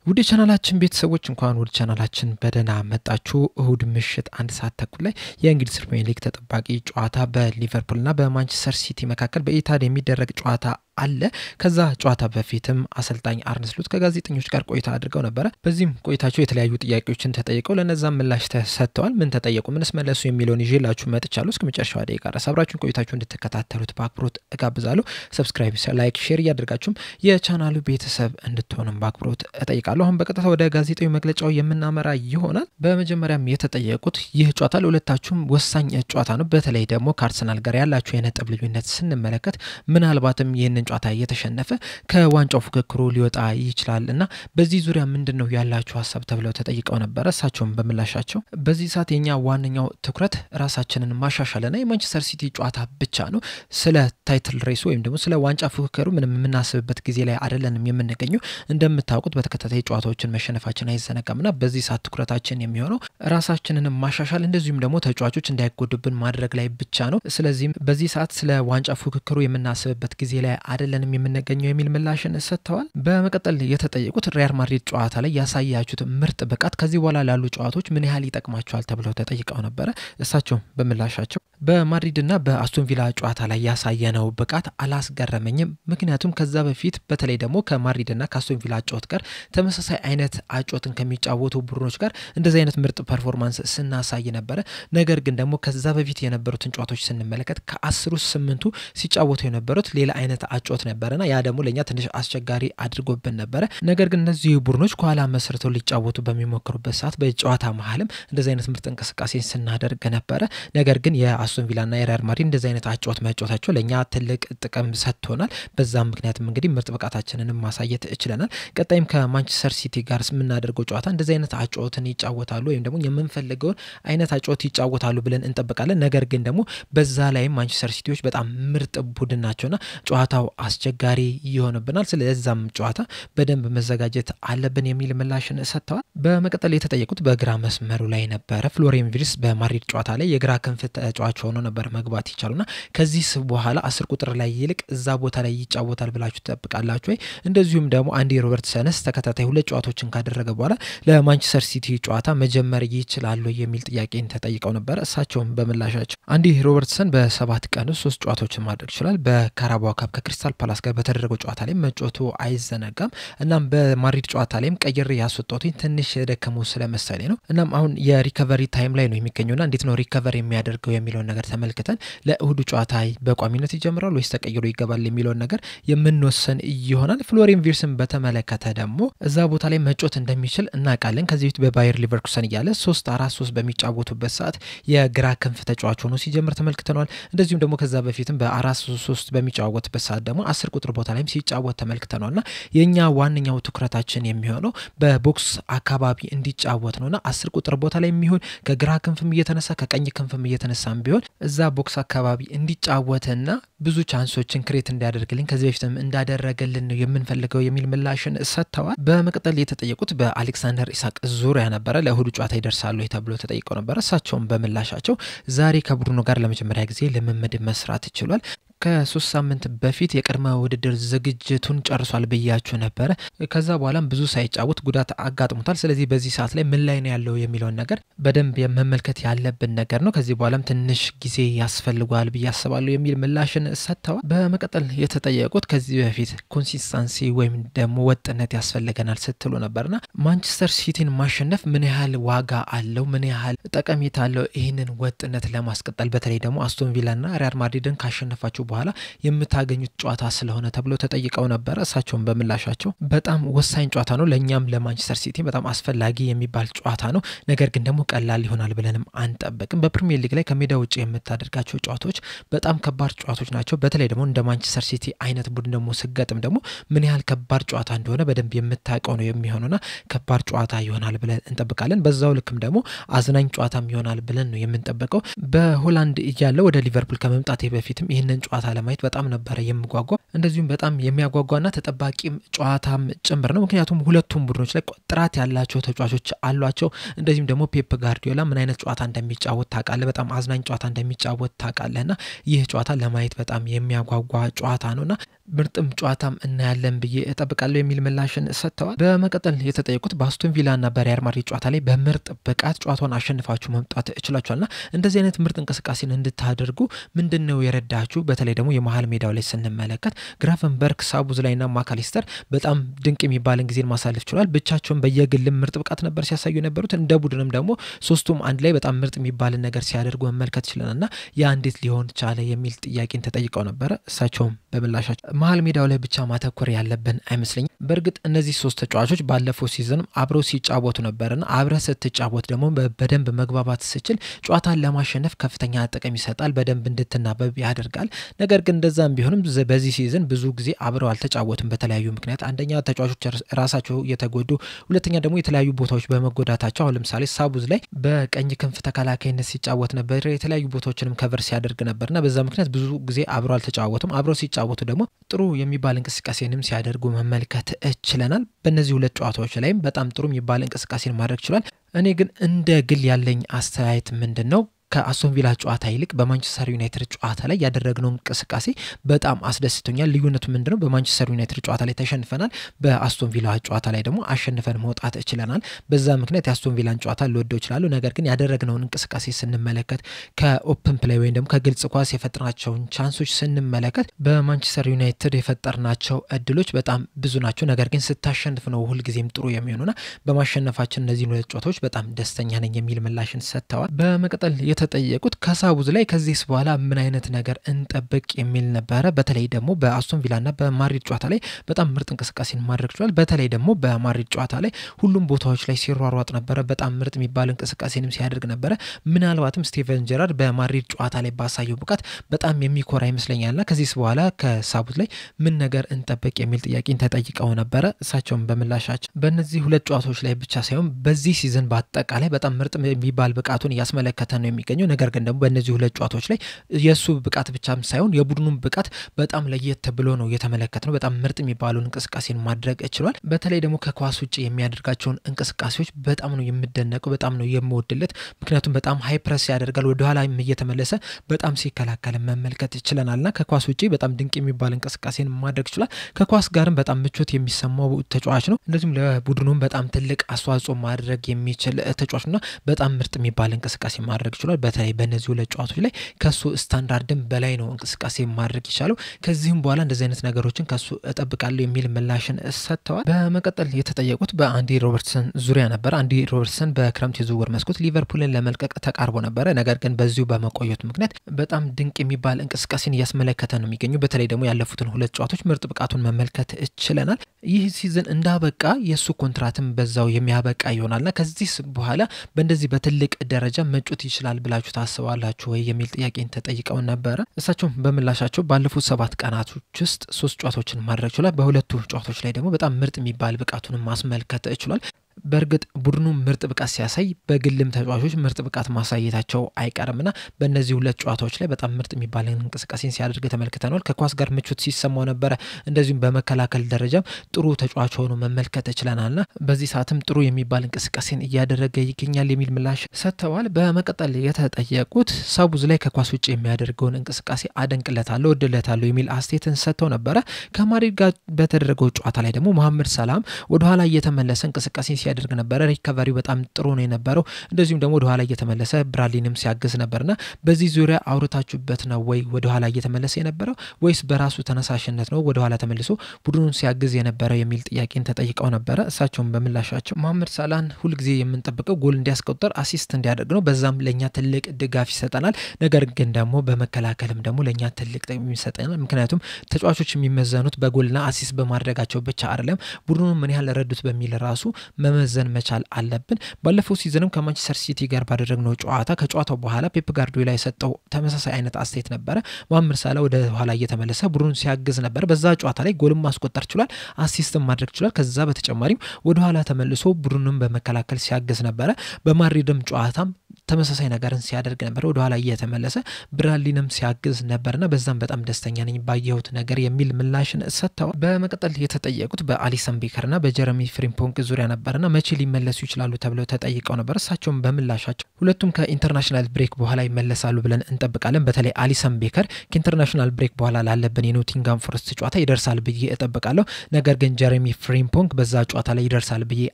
ውድ ቻናላችን ቤተሰቦች እንኳን ወደ ቻናላችን በደህና መጣችሁ። እሁድ ምሽት 1 ሰዓት ተኩል ላይ የእንግሊዝ ፕሪሚየር ሊግ ተጠባቂ ጨዋታ በሊቨርፑልና በማንቸስተር ሲቲ መካከል በኢታድ የሚደረግ ጨዋታ አለ። ከዛ ጨዋታ በፊትም አሰልጣኝ አርነ ስሎት ከጋዜጠኞች ጋር ቆይታ አድርገው ነበር። በዚህም ቆይታቸው የተለያዩ ጥያቄዎችን ተጠይቀው ለነዛ ምላሽ ተሰጥተዋል። ምን ተጠየቁ ምንስ መለሱ የሚለውን ይዤላችሁ መጥቻለሁ። እስከመጨረሻው ደቂቃ ድረስ አብራችሁን ቆይታችሁ እንድትከታተሉት በአክብሮት እጋብዛለሁ። ሰብስክራይብ፣ ላይክ፣ ሼር እያደረጋችሁም የቻናሉ ቤተሰብ እንድትሆኑም በአክብሮት እጠይቃለሁ። አሁን በቀጥታ ወደ ጋዜጣዊ መግለጫው የምናመራ ይሆናል። በመጀመሪያም የተጠየቁት ይህ ጨዋታ ለሁለታችሁም ወሳኝ ጨዋታ ነው። በተለይ ደግሞ ከአርሰናል ጋር ያላችሁ የነጥብ ልዩነት ስንመለከት ምናልባትም ይህንን ጨዋታ እየተሸነፈ ከዋንጫው ፉክክሩ ሊወጣ ይችላልና በዚህ ዙሪያ ምንድነው ያላችሁ ሐሳብ ተብለው ተጠይቀው ነበር። እሳቸውም በምላሻቸው በዚህ ሰዓት የኛ ዋንኛው ትኩረት ራሳችንን ማሻሻልና የማንቸስተር ሲቲ ጨዋታ ብቻ ነው። ስለ ታይትል ሬሱ ወይም ደግሞ ስለ ዋንጫ ፉክክሩ ምንም የምናስብበት ጊዜ ላይ አይደለንም የምንገኘው። እንደምታውቁት በተከታታይ ጨዋታዎችን መሸነፋችን አይዘነጋምና በዚህ ሰዓት ትኩረታችን የሚሆነው ራሳችንን ማሻሻል እንደዚሁም ደግሞ ተጫዋቾች እንዳይጎዱብን ማድረግ ላይ ብቻ ነው። ስለዚህ በዚህ ሰዓት ስለ ዋንጫ ፉክክሩ የምናስብበት ጊዜ ላይ አይደለንም የምንገኘው የሚል ምላሽን ሰጥተዋል። በመቀጠል የተጠየቁት ሪያል ማድሪድ ጨዋታ ላይ ያሳያችሁት ምርጥ ብቃት ከዚህ በኋላ ላሉ ጨዋታዎች ምን ያህል ይጠቅማቸዋል ተብለው ተጠይቀው ነበር። እሳቸው በምላሻቸው በማድሪድና በአስቶን ቪላ ጨዋታ ላይ ያሳየነው ብቃት አላስገረመኝም። ምክንያቱም ከዛ በፊት በተለይ ደግሞ ከማድሪድና ከአስቶን ቪላ ጨዋታ ጋር ተመሳሳይ አይነት አጨዋወትን ከሚጫወቱ ቡድኖች ጋር እንደዚህ አይነት ምርጥ ፐርፎርማንስ ስናሳይ ነበር። ነገር ግን ደግሞ ከዛ በፊት የነበሩትን ጨዋታዎች ስንመለከት ከ10 8ቱ ሲጫወቱ የነበሩት ሌላ አይነት አጨዋወት ነበርና ያ ደግሞ ለኛ ትንሽ አስቸጋሪ አድርጎብን ነበር። ነገር ግን እነዚህ ቡድኖች ከኋላ መስርተው ሊጫወቱ በሚሞክሩበት ሰዓት በጨዋታ መሐልም እንደዚህ አይነት ምርጥ እንቅስቃሴ ስናደርግ ነበር። ነገር ግን የአስቶን ቪላና የሪያል ማድሪድ እንደዚህ አይነት አጨዋወት መጫወታቸው ለኛ ትልቅ ጥቅም ሰጥቶናል። በዛም ምክንያቱም እንግዲህ ምርጥ ብቃታችንን ማሳየት እችለናል። ቀጣይም ከማንቸስተር ሲቲ ጋር የምናደርገው ጨዋታ እንደዚህ አይነት አጨዋወትን ይጫወታሉ ወይም ደግሞ የምንፈልገው አይነት አጨዋወት ይጫወታሉ ብለን እንጠብቃለን። ነገር ግን ደግሞ በዛ ላይ ማንቸስተር ሲቲዎች በጣም ምርጥ ቡድን ናቸውና ጨዋታው አስቸጋሪ ይሆንብናል። ስለዚህም ጨዋታ በደንብ መዘጋጀት አለብን የሚል ምላሽን ሰጥተዋል። በመቀጠል የተጠየቁት በግራ መስመሩ ላይ ነበር። ፍሎሪያን ቪርትዝ በማድሪድ ጨዋታ ላይ የግራ ክንፍ ተጫዋች ሆኖ ነበር መግባት ይቻሉና ከዚህ በኋላ 10 ቁጥር ላይ ይልቅ እዛ ቦታ ላይ ይጫወታል ብላችሁ ተጠብቃላችሁ ወይ? እንደዚሁም ደግሞ አንዲ ሮበርትሰንስ ተከታታይ 2 ጨዋታዎችን ካደረገ በኋላ ለማንቸስተር ሲቲ ጨዋታ መጀመር ይችላል የሚል ጥያቄን ተጠይቀው ነበር። እሳቸውም በምላሻቸው አንዲ ሮበርትሰን በ7 ቀን 3 ጨዋታዎችን ማድረግ ይችላል። በካራባኦ ካፕ ከክሪስታል ፓላስ ጋር በተደረገው ጨዋታ ላይ መጫወቱ አይዘነጋም። እናም በማድሪድ ጨዋታ ላይም ቀይሬ ያስወጣሁት ትንሽ ደከመው ስለመሰለኝ ነው። እናም አሁን የሪከቨሪ ታይም ላይ ነው የሚገኘውና እንዴት ነው ሪከቨር የሚያደርገው የሚለውን ነገር ተመልክተን ለእሁዱ ጨዋታ በቋሚነት ይጀምራል ወይስ ተቀይሮ ይገባል የሚለውን ነገር የምንወሰን ይሆናል። ፍሎሪያን ቪርትዝን በተመለከተ ደግሞ እዛ ቦታ ላይ መጫወት እንደሚችል እናውቃለን። ከዚህ በፊት በባየር ሊቨርኩሰን እያለ 3-4-3 በሚጫወቱበት ሰዓት የግራ ክንፍ ተጫዋች ሆኖ ሲጀምር ተመልክተናል። እንደዚሁም ደግሞ ከዛ በፊትም በ4-3 በሚጫወቱበት ሰዓት ደግሞ 10 ቁጥር ቦታ ላይም ሲጫወት ተመልክተናልና የኛ ዋንኛው ትኩረታችን የሚሆነው በቦክስ አካባቢ እንዲጫወት ነውና 10 ቁጥር ቦታ ላይ የሚሆን ከግራ ክንፍም እየተነሳ ከቀኝ ክንፍም እየተነሳም ቢሆን እዛ ቦክስ አካባቢ እንዲጫወትና ብዙ ቻንሶችን ክሬት እንዲያደርግልን ከዚህ በፊትም እንዳደረገልን ነው የምንፈልገው የሚል ምላሽን ሰጥተዋል። በመቀጠል የተጠየቁት በአሌክሳንደር ኢሳቅ ዙሪያ ነበር። ለእሁዱ ጨዋታ ይደርሳሉ ተብሎ ተጠይቀው ነበር። እሳቸውም በምላሻቸው ዛሬ ከቡድኑ ጋር ለመጀመሪያ ጊዜ ልምምድ መስራት ይችላል። ከ3 ሳምንት በፊት የቀድሞ ውድድር ዝግጅቱን ጨርሷል ብያችሁ ነበር። ከዛ በኋላም ብዙ ሳይጫወት ጉዳት አጋጥሞታል። ስለዚህ በዚህ ሰዓት ላይ ምን ላይ ነው ያለው የሚለውን ነገር በደንብ የመመልከት ያለብን ነገር ነው። ከዚህ በኋላም ትንሽ ጊዜ ያስፈልጋል ብያስባለሁ የሚል ምላሽን ሰጥተዋል። በመቀጠል የተጠየቁት ከዚህ በፊት ኮንሲስተንሲ ወይም ደግሞ ወጥነት ያስፈልገናል ስትሉ ነበርና ማንቸስተር ሲቲን ማሸነፍ ምን ያህል ዋጋ አለው ምን ያህል ጠቀሜታ አለው ይህንን ወጥነት ለማስቀጠል በተለይ ደግሞ አስቶን ቪላና ሪያል ማድሪድን ካሸነፋችሁ በኋላ የምታገኙት ጨዋታ ስለሆነ ተብሎ ተጠይቀው ነበር። እሳቸውም በምላሻቸው በጣም ወሳኝ ጨዋታ ነው ለኛም ለማንቸስተር ሲቲ በጣም አስፈላጊ የሚባል ጨዋታ ነው። ነገር ግን ደግሞ ቀላል ይሆናል ብለንም አንጠብቅም። በፕሪሚየር ሊግ ላይ ከሜዳ ውጪ የምታደርጋቸው ጨዋታዎች በጣም ከባድ ጨዋታዎች ናቸው። በተለይ ደግሞ እንደ ማንቸስተር ሲቲ አይነት ቡድን ደግሞ ስገጥም ደግሞ ምን ያህል ከባድ ጨዋታ እንደሆነ በደንብ የምታውቀው ነው የሚሆነውና ከባድ ጨዋታ ይሆናል ብለን እንጠብቃለን። በዛው ልክም ደግሞ አዝናኝ ጨዋታም ይሆናል ብለን ነው የምንጠብቀው። በሆላንድ እያለ ወደ ሊቨርፑል ከመምጣቴ በፊትም ይሄንን ጨዋታ ለማየት በጣም ነበር የምጓጓው። እንደዚሁም በጣም የሚያጓጓና ተጠባቂም ጨዋታም ጭምር ነው። ምክንያቱም ሁለቱም ቡድኖች ላይ ጥራት ያላቸው ተጫዋቾች አሏቸው። እንደዚሁም ደግሞ ፔፕ ጋርዲዮላ ምን አይነት ጨዋታ እንደሚጫወት ታውቃለህ፣ በጣም አዝናኝ ጨዋታ እንደሚጫወት ታውቃለህና ይህ ጨዋታ ለማየት በጣም የሚያጓጓ ጨዋታ ነውና ምርጥም ጨዋታም እናያለን ብዬ እጠብቃለሁ የሚል ምላሽን ሰጥተዋል። በመቀጠል የተጠየቁት በአስቶን ቪላና በሪያል ማድሪድ ጨዋታ ላይ በምርጥ ብቃት ጨዋታውን አሸንፋችሁ መምጣት እችላችኋልና እንደዚህ አይነት ምርጥ እንቅስቃሴን እንድታደርጉ ምንድነው የረዳችሁ? በተለይ ደግሞ የመሃል ሜዳው ላይ ስንመለከት ግራቨንበርክ፣ ሳቡዝላይና ማካሊስተር በጣም ድንቅ የሚባልን ጊዜን ማሳለፍ ችሏል። ብቻቸውን በየግልም ምርጥ ብቃት ነበር ሲያሳዩ የነበሩት። እንደ ቡድንም ደግሞ ሶስቱም አንድ ላይ በጣም ምርጥ የሚባልን ነገር ሲያደርጉ መመልከት ችለናልና ያ እንዴት ሊሆን ቻለ የሚል ጥያቄን ተጠይቀው ነበር። እሳቸውም በምላሻቸው መሃል ሜዳው ላይ ብቻ ማተኮር ያለብን አይመስለኝም። በእርግጥ እነዚህ ሶስት ተጫዋቾች ባለፈው ሲዝንም አብረው ሲጫወቱ ነበርና አብረህ ስትጫወት ደግሞ በደንብ መግባባት ስችል ጨዋታን ለማሸነፍ ከፍተኛ ጥቅም ይሰጣል፣ በደንብ እንድትናበብ ያደርጋል። ነገር ግን እንደዛም ቢሆንም በዚህ ሲዝን ብዙ ጊዜ አብረው አልተጫወቱም በተለያዩ ምክንያት። አንደኛ ተጫዋቾች ራሳቸው የተጎዱ፣ ሁለተኛ ደግሞ የተለያዩ ቦታዎች በመጎዳታቸው። አሁን ለምሳሌ ሳቡዝ ላይ በቀኝ ክንፍ ተከላካይነት ሲጫወት ነበር፣ የተለያዩ ቦታዎችንም ከቨር ሲያደርግ ነበርና በዛ ምክንያት ብዙ ጊዜ አብረው አልተጫወቱም። አብረው ሲጫወቱ ደግሞ ጥሩ የሚባል እንቅስቃሴንም ሲያደርጉ መመልከት እችለናል። በእነዚህ ሁለት ጨዋታዎች ላይም በጣም ጥሩ የሚባል እንቅስቃሴን ማድረግ ችሏል። እኔ ግን እንደ ግል ያለኝ አስተያየት ምንድነው ከአስቶን ቪላ ጨዋታ ይልቅ በማንቸስተር ዩናይትድ ጨዋታ ላይ ያደረግነው እንቅስቃሴ በጣም አስደስቶኛል። ልዩነቱ ምንድነው? በማንቸስተር ዩናይትድ ጨዋታ ላይ ተሸንፈናል፣ በአስቶን ቪላ ጨዋታ ላይ ደግሞ አሸንፈን መውጣት እችለናል። በዛ ምክንያት የአስቶን ቪላን ጨዋታ ልወደው ይችላል። ነገር ግን ያደረግነውን እንቅስቃሴ ስንመለከት ከኦፕን ፕሌይ ወይም ደግሞ ከግልጽ ኳስ የፈጠርናቸውን ቻንሶች ስንመለከት በማንቸስተር ዩናይትድ የፈጠርናቸው እድሎች በጣም ብዙ ናቸው። ነገር ግን ስታሸንፍ ነው ሁልጊዜም ጥሩ የሚሆኑና በማሸነፋችን እነዚህ ሁለት ጨዋታዎች በጣም ደስተኛ ነኝ የሚል ምላሽን ሰጥተዋል። በመቀጠል የተጠየቁት ከሳቡዝ ላይ ከዚህስ በኋላ ምን አይነት ነገር እንጠብቅ የሚል ነበረ። በተለይ ደግሞ በአስቶን ቪላና በማድሪድ ጨዋታ ላይ በጣም ምርጥ እንቅስቃሴን ማድረግ ችሏል። በተለይ ደግሞ በማድሪድ ጨዋታ ላይ ሁሉም ቦታዎች ላይ ሲሯሯጥ ነበረ፣ በጣም ምርጥ የሚባል እንቅስቃሴንም ሲያደርግ ነበረ። ምናልባትም ስቲቨን ጀራርድ በማድሪድ ጨዋታ ላይ ባሳየው ብቃት በጣም የሚኮራ ይመስለኛልና ከዚህስ በኋላ ከሳቡዝ ላይ ምን ነገር እንጠብቅ የሚል ጥያቄን ተጠይቀው ነበረ። እሳቸውም በምላሻቸው በእነዚህ ሁለት ጨዋታዎች ላይ ብቻ ሳይሆን በዚህ ሲዝን በአጠቃላይ በጣም ምርጥ የሚባል ብቃቱን እያስመለከተ ነው የሚገኘው። ነገር ግን ደግሞ በእነዚህ ሁለት ጨዋታዎች ላይ የሱ ብቃት ብቻም ሳይሆን የቡድኑን ብቃት በጣም ለየት ብሎ ነው የተመለከተው። በጣም ምርጥ የሚባሉን እንቅስቃሴን ማድረግ ይችላል። በተለይ ደግሞ ከኳስ ውጪ የሚያደርጋቸውን እንቅስቃሴዎች በጣም ነው የምደነቀው፣ በጣም ነው የምወድለት። ምክንያቱም በጣም ሃይ ፕረስ ያደርጋል፣ ወደ ኋላ እየተመለሰ በጣም ሲከላከል መመልከት ይችላልና ከኳስ ውጪ በጣም ድንቅ የሚባል እንቅስቃሴን ማድረግ ይችላል። ከኳስ ጋርም በጣም ምቾት የሚሰማው ተጫዋች ነው። እንደዚሁም ለቡድኑም በጣም ትልቅ አስተዋጽኦ ማድረግ የሚችል ተጫዋችና በጣም ምርጥ የሚባል እንቅስቃሴ ማድረግ ይችላል። በተለይ በእነዚህ ሁለት ጨዋታዎች ላይ ከሱ ስታንዳርድም በላይ ነው እንቅስቃሴ ማድረግ ይቻለው። ከዚህም በኋላ እንደዚህ አይነት ነገሮችን ከሱ እጠብቃለሁ የሚል ምላሽን ሰጥተዋል። በመቀጠል የተጠየቁት በአንዲ ሮበርትሰን ዙሪያ ነበር። አንዲ ሮበርትሰን በክረምት የዝውውር መስኮት ሊቨርፑልን ለመልቀቅ ተቃርቦ ነበረ። ነገር ግን በዚሁ በመቆየቱ ምክንያት በጣም ድንቅ የሚባል እንቅስቃሴን እያስመለከተ ነው የሚገኘው። በተለይ ደግሞ ያለፉትን ሁለት ጨዋታዎች ምርጥ ብቃቱን መመልከት ይችላል። ይህ ሲዝን እንዳበቃ የሱ ኮንትራትም በዛው የሚያበቃ ይሆናልና ከዚህ በኋላ በእንደዚህ በትልቅ ደረጃ መጫወት ይችላል ብላችሁ ታስባላችሁ ወይ የሚል ጥያቄን ተጠይቀው ነበረ። እሳቸው በምላሻቸው ባለፉት 7 ቀናቶች ውስጥ 3 ጨዋታዎችን ማድረግ ችሏል። በሁለቱ ጨዋታዎች ላይ ደግሞ በጣም ምርጥ የሚባል ብቃቱን ማስመልከት ይችላል። በእርግጥ ቡድኑ ምርጥ ብቃት ሲያሳይ በግልም ተጫዋቾች ምርጥ ብቃት ማሳየታቸው አይቀርምና በእነዚህ ሁለት ጨዋታዎች ላይ በጣም ምርጥ የሚባል እንቅስቃሴን ሲያደርግ ተመልክተናል። ከኳስ ጋር ምቾት ሲሰማው ነበረ። እንደዚሁም በመከላከል ደረጃም ጥሩ ተጫዋች ሆኖ መመልከት ይችላልና በዚህ ሰዓትም ጥሩ የሚባል እንቅስቃሴን እያደረገ ይገኛል የሚል ምላሽ ሰጥተዋል። በመቀጠል የተጠየቁት ሳቡዝ ላይ ከኳስ ውጭ የሚያደርገውን እንቅስቃሴ አደንቅለታለሁ፣ ወድለታለሁ የሚል አስተያየትን ሰጥተው ነበረ። ከማድሪድ ጋር በተደረገው ጨዋታ ላይ ደግሞ መሐመድ ሰላም ወደ ኋላ እየተመለሰ እንቅስቃሴ ሲያደርግ ነበር። ሪከቨሪው በጣም ጥሩ ነው የነበረው። እንደዚሁም ደግሞ ወደ ኋላ እየተመለሰ ብራድሊንም ሲያግዝ ነበርና በዚህ ዙሪያ አውርታችሁበት ነው ወይ ወደ ኋላ እየተመለሰ የነበረው ወይስ በራሱ ተነሳሽነት ነው ወደ ኋላ ተመልሶ ቡድኑን ሲያግዝ የነበረው የሚል ጥያቄን ተጠይቀው ነበረ። እሳቸውም በምላሻቸው መሐመድ ሰላህን ሁልጊዜ የምንጠብቀው ጎል እንዲያስቆጥር አሲስት እንዲያደርግ ነው። በዛም ለኛ ትልቅ ድጋፍ ይሰጠናል። ነገር ግን ደግሞ በመከላከልም ደግሞ ለኛ ትልቅ ጥቅም ይሰጠናል። ምክንያቱም ተጫዋቾች የሚመዘኑት በጎልና አሲስት በማድረጋቸው ብቻ አይደለም፣ ቡድኑን ምን ያህል ረዱት በሚል ራሱ መመዘን መቻል አለብን። ባለፈው ሲዝንም ከማንቸስተር ሲቲ ጋር ባደረግነው ጨዋታ ከጨዋታው በኋላ ፔፕ ጋርዲዮላ የሰጠው ተመሳሳይ አይነት አስተያየት ነበረ። መሐመድ ሰላህ ወደ ኋላ እየተመለሰ ቡድኑን ሲያግዝ ነበር። በዛ ጨዋታ ላይ ጎልም ማስቆጠር ችሏል፣ አሲስትም ማድረግ ችሏል። ከዛ በተጨማሪም ወደ ኋላ ተመልሶ ቡድኑን በመከላከል ሲያግዝ ነበረ። በማድሪድም ጨዋታም ተመሳሳይ ነገርን ሲያደርግ ነበር ወደ ኋላ እየተመለሰ ብራድሊንም ሲያግዝ ነበርና በዛም በጣም ደስተኛ ነኝ ባየሁት ነገር የሚል ምላሽን ሰጥተዋል። በመቀጠል የተጠየቁት በአሊሰን ቤከርና በጀረሚ ፍሪምፖንግ ዙሪያ ነበርና መቼ ሊመለሱ ይችላሉ ተብለው ተጠይቀው ነበር። እሳቸውም በምላሻቸው ሁለቱም ከኢንተርናሽናል ብሬክ በኋላ ይመለሳሉ ብለን እንጠብቃለን። በተለይ አሊሰን ቤከር ከኢንተርናሽናል ብሬክ በኋላ ላለብን የኖቲንጋም ፎረስት ጨዋታ ይደርሳል ብዬ እጠብቃለሁ። ነገር ግን ጀረሚ ፍሪምፖንግ በዛ ጨዋታ ላይ ይደርሳል ብዬ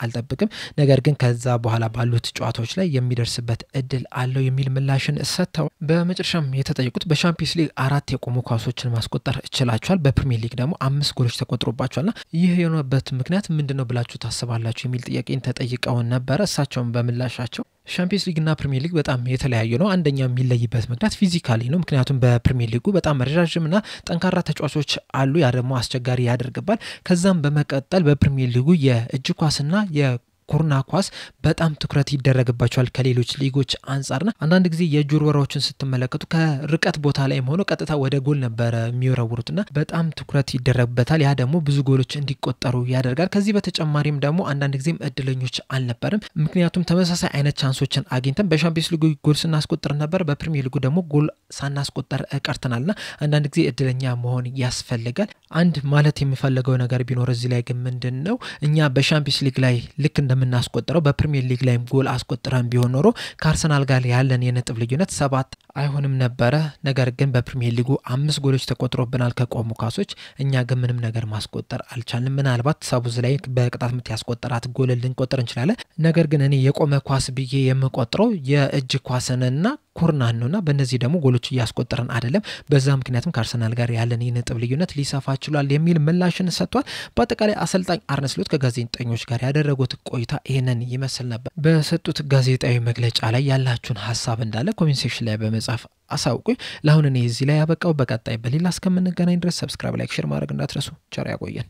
አልጠብቅም። ነገር ግን ከዛ በኋላ ባሉት ጨዋታዎች ላይ የሚደርስበት እድል አለው የሚል ምላሽን ሰጥተዋል። በመጨረሻም የተጠየቁት በሻምፒዮንስ ሊግ 4 የቆሙ ኳሶችን ማስቆጠር ይችላልቻል፣ በፕሪሚየር ሊግ ደግሞ 5 ጎሎች ተቆጥሮባቸዋልና ይህ የሆነበት ምክንያት ምንድነው ብላችሁ ታስባላችሁ የሚል ጥያቄን ተጠይቀው ነበር። እሳቸውም በምላሻቸው ሻምፒዮንስ ሊግና ፕሪሚየር ሊግ በጣም የተለያዩ ነው። አንደኛው የሚለይበት ምክንያት ፊዚካሊ ነው። ምክንያቱም በፕሪሚየር ሊጉ በጣም ረጃጅምና ጠንካራ ተጫዋቾች አሉ፣ ያ ደግሞ አስቸጋሪ ያደርጋል። ከዛም በመቀጠል በፕሪሚየር ሊጉ የእጅ ኳስና ኮርና ኳስ በጣም ትኩረት ይደረግባቸዋል ከሌሎች ሊጎች አንፃርና አንዳንድ ጊዜ የእጅ ወርወራዎችን ስትመለከቱ ከርቀት ቦታ ላይ ሆኖ ቀጥታ ወደ ጎል ነበር የሚወረውሩትና በጣም ትኩረት ይደረግበታል። ያ ደግሞ ብዙ ጎሎች እንዲቆጠሩ ያደርጋል። ከዚህ በተጨማሪም ደግሞ አንዳንድ ጊዜም እድለኞች አልነበርም። ምክንያቱም ተመሳሳይ አይነት ቻንሶችን አግኝተን በሻምፒዮንስ ሊጉ ጎል ስናስቆጥር ነበር፣ በፕሪሚየር ሊጉ ደግሞ ጎል ሳናስቆጠር ቀርተናልና አንዳንድ ጊዜ እድለኛ መሆን ያስፈልጋል። አንድ ማለት የሚፈልገው ነገር ቢኖር እዚህ ላይ ግን ምንድነው እኛ በሻምፒዮንስ ሊግ ላይ ልክ እንደምናስቆጥረው በፕሪሚየር ሊግ ላይም ጎል አስቆጥረን ቢሆን ኖሮ ከአርሰናል ጋር ያለን የነጥብ ልዩነት 7 አይሆንም ነበር። ነገር ግን በፕሪሚየር ሊጉ 5 ጎሎች ተቆጥሮብናል ከቆሙ ኳሶች፣ እኛ ግን ምንም ነገር ማስቆጠር አልቻልንም። ምናልባት ሳቡዝ ላይ በቅጣት ምት ያስቆጠራት ጎል ልንቆጥር እንችላለን። ነገር ግን እኔ የቆመ ኳስ ብዬ የምቆጥረው የእጅ ኳስንና ኮርናን ነውና በእነዚህ ደግሞ ጎሎች እያስቆጠረን አይደለም። በዛ ምክንያቱም ከአርሰናል ጋር ያለን የነጥብ ልዩነት ሊሰፋ ይችላል የሚል ምላሽን ሰጥቷል። በአጠቃላይ አሰልጣኝ አርነ ስሎት ከጋዜጠኞች ጋር ያደረጉት ቆይታ ይሄንን ይመስል ነበር። በሰጡት ጋዜጣዊ መግለጫ ላይ ያላችሁን ሐሳብ እንዳለ ኮሜንት ሴክሽን ላይ በመጻፍ አሳውቁኝ። ለአሁን እኔ እዚህ ላይ ያበቃው። በቀጣይ በሌላ እስከምንገናኝ ድረስ ሰብስክራይብ፣ ላይክ፣ ሼር ማድረግ እንዳትረሱ። ቸር ያቆየን።